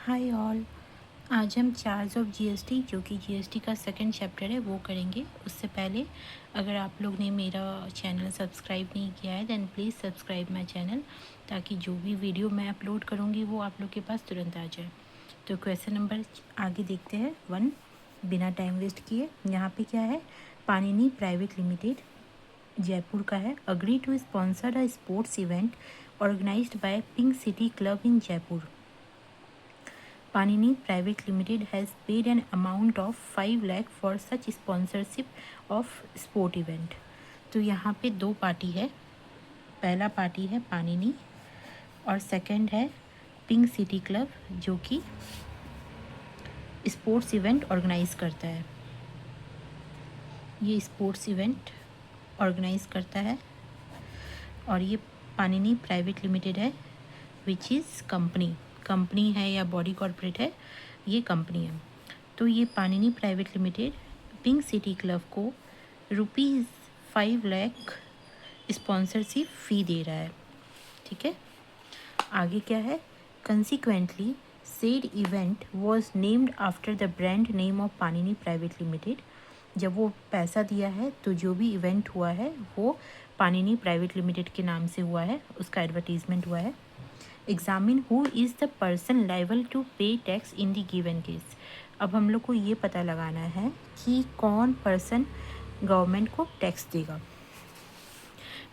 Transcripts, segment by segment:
Hi all. आज हम charge of GST जो कि जीएसटी का सेकंड चैप्टर है वो करेंगे। उससे पहले अगर आप लोग ने मेरा चैनल सब्सक्राइब नहीं किया है then please subscribe my channel, ताकि जो भी वीडियो मैं अपलोड करूँगी वो आप लोग के पास तुरंत आ जाए। तो क्वेश्चन नंबर आगे देखते हैं 1, बिना टाइम वेस्ट किए। यहाँ पे क्या है, पाणिनी प्राइवेट लिमिटेड जयपुर का है, agree to sponsor a sports event organised by pink city club in Jaipur. Panini Private Limited has paid an amount of 5 lakh for such sponsorship of sport event। तो यहाँ पे दो पार्टी है, पहला पार्टी है पानिनी और सेकंड है पिंक सिटी क्लब जो कि स्पोर्ट्स इवेंट ऑर्गेनाइज करता है। ये स्पोर्ट्स इवेंट ऑर्गेनाइज करता है और ये पानिनी प्राइवेट लिमिटेड है विच इज़ कंपनी है या बॉडी कॉर्पोरेट है, ये कंपनी है। तो ये Panini private limited pink city club को ₹5 लाख स्पॉन्सरशिप फ़ी दे रहा है। ठीक है, आगे क्या है, consequently said event was named after the brand name of Panini private limited. जब वो पैसा दिया है तो जो भी इवेंट हुआ है वो पानिनी प्राइवेट लिमिटेड के नाम से हुआ है, उसका एडवर्टीजमेंट हुआ है। Examine who is the person liable to pay tax in the given case. अब हम लोग को ये पता लगाना है कि कौन पर्सन गवर्नमेंट को टैक्स देगा।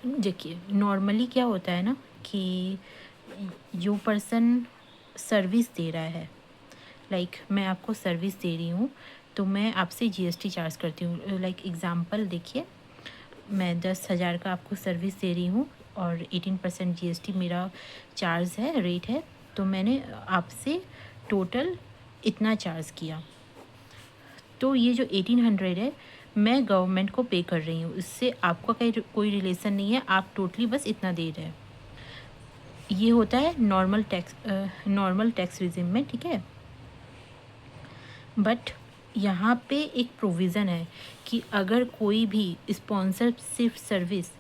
देखिए नॉर्मली क्या होता है ना कि जो पर्सन सर्विस दे रहा है, लाइक मैं आपको सर्विस दे रही हूँ तो मैं आपसे जीएसटी चार्ज करती हूँ। लाइक एग्ज़ाम्पल देखिए, मैं 10,000 का आपको सर्विस दे रही हूँ और 18% जीएसटी मेरा चार्ज है, रेट है, तो मैंने आपसे टोटल इतना चार्ज किया। तो ये जो 1800 है मैं गवर्नमेंट को पे कर रही हूँ, इससे आपका कोई रिलेशन नहीं है, आप टोटली बस इतना दे रहे हैं। ये होता है नॉर्मल टैक्स रिजिम में, ठीक है। बट यहाँ पे एक प्रोविज़न है कि अगर कोई भी स्पॉन्सरशिप सर्विस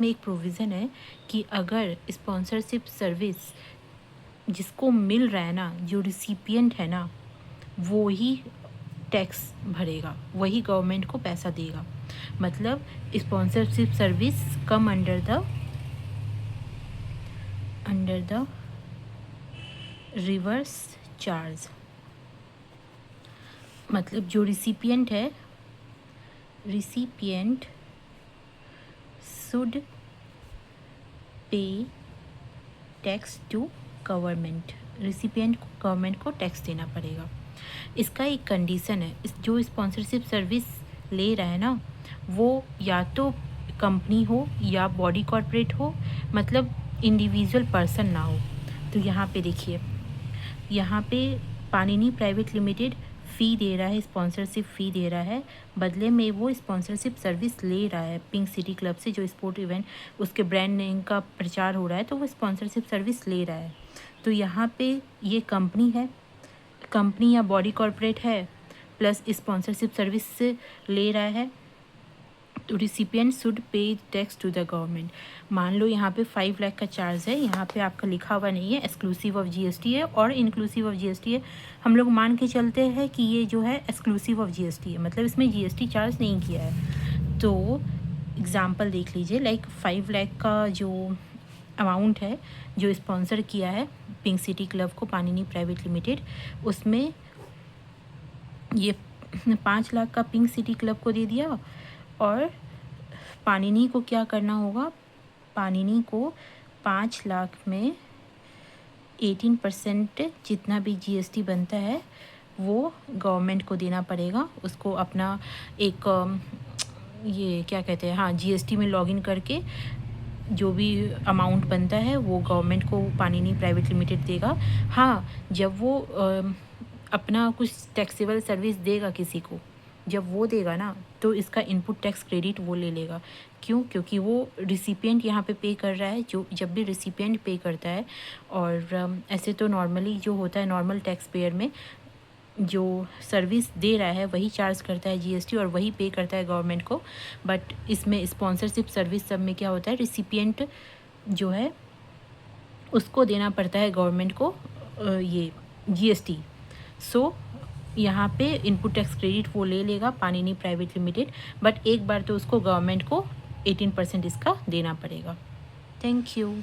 में एक प्रोविज़न है कि अगर स्पॉन्सरशिप सर्विस जिसको मिल रहा है ना, जो रिसिपिएंट है ना, वो ही टैक्स भरेगा, वही गवर्नमेंट को पैसा देगा। मतलब sponsorship service come under the reverse charge. मतलब जो रिसिपिएंट है, recipient should pay tax to government. Recipient को गवर्नमेंट को टैक्स देना पड़ेगा। इसका एक कंडीशन है, जो स्पॉन्सरशिप सर्विस ले रहा है ना, वो या तो कंपनी हो या बॉडी कॉर्पोरेट हो, मतलब इंडिविजुअल पर्सन ना हो। तो यहाँ पे देखिए, यहाँ पे पानिनी प्राइवेट लिमिटेड फ़ी दे रहा है, स्पॉन्सरशिप फ़ी दे रहा है, बदले में वो स्पॉन्सरशिप सर्विस ले रहा है पिंक सिटी क्लब से, जो स्पोर्ट इवेंट उसके ब्रांड नेम का प्रचार हो रहा है, तो वो स्पॉन्सरशिप सर्विस ले रहा है। तो यहाँ पे ये कंपनी या बॉडी कॉर्पोरेट है प्लस स्पॉन्सरशिप सर्विस ले रहा है, तो recipient should pay tax to the government. मान लो यहाँ पे 5 लाख का चार्ज है, यहाँ पे आपका लिखा हुआ नहीं है, एक्सक्लूसिव ऑफ जीएसटी है और इंक्लूसिव ऑफ जीएसटी है। हम लोग मान के चलते हैं कि ये जो है एक्सक्लूसिव ऑफ जीएसटी है, मतलब इसमें जीएसटी चार्ज नहीं किया है। तो एग्ज़ाम्पल देख लीजिए, लाइक 5 लाख का जो अमाउंट है जो स्पॉन्सर किया है पिंक सिटी क्लब को पानिनी प्राइवेट लिमिटेड, उसमें ये 5 लाख का पिंक सिटी क्लब को दे दिया और पानिनी को क्या करना होगा, पानिनी को 5 लाख में 18% जितना भी जीएसटी बनता है वो गवर्नमेंट को देना पड़ेगा। उसको अपना एक ये क्या कहते हैं, हाँ, जीएसटी में लॉगिन करके जो भी अमाउंट बनता है वो गवर्नमेंट को पानिनी प्राइवेट लिमिटेड देगा। हाँ, जब वो अपना कुछ टैक्सेबल सर्विस देगा किसी को, जब वो देगा ना, तो इसका इनपुट टैक्स क्रेडिट वो ले लेगा। क्यों? क्योंकि वो रिसिपिएंट यहाँ पे कर रहा है। जो जब भी रिसिपिएंट पे करता है, और ऐसे तो नॉर्मली जो होता है नॉर्मल टैक्स पेयर में जो सर्विस दे रहा है वही चार्ज करता है जीएसटी और वही पे करता है गवर्नमेंट को। बट इसमें स्पॉन्सरशिप सर्विस सब में क्या होता है, रिसिपिएंट जो है उसको देना पड़ता है गवर्नमेंट को ये जीएसटी। सो यहाँ पे इनपुट टैक्स क्रेडिट वो ले लेगा पाणिनी प्राइवेट लिमिटेड, बट एक बार तो उसको गवर्नमेंट को 18% इसका देना पड़ेगा। Thank you.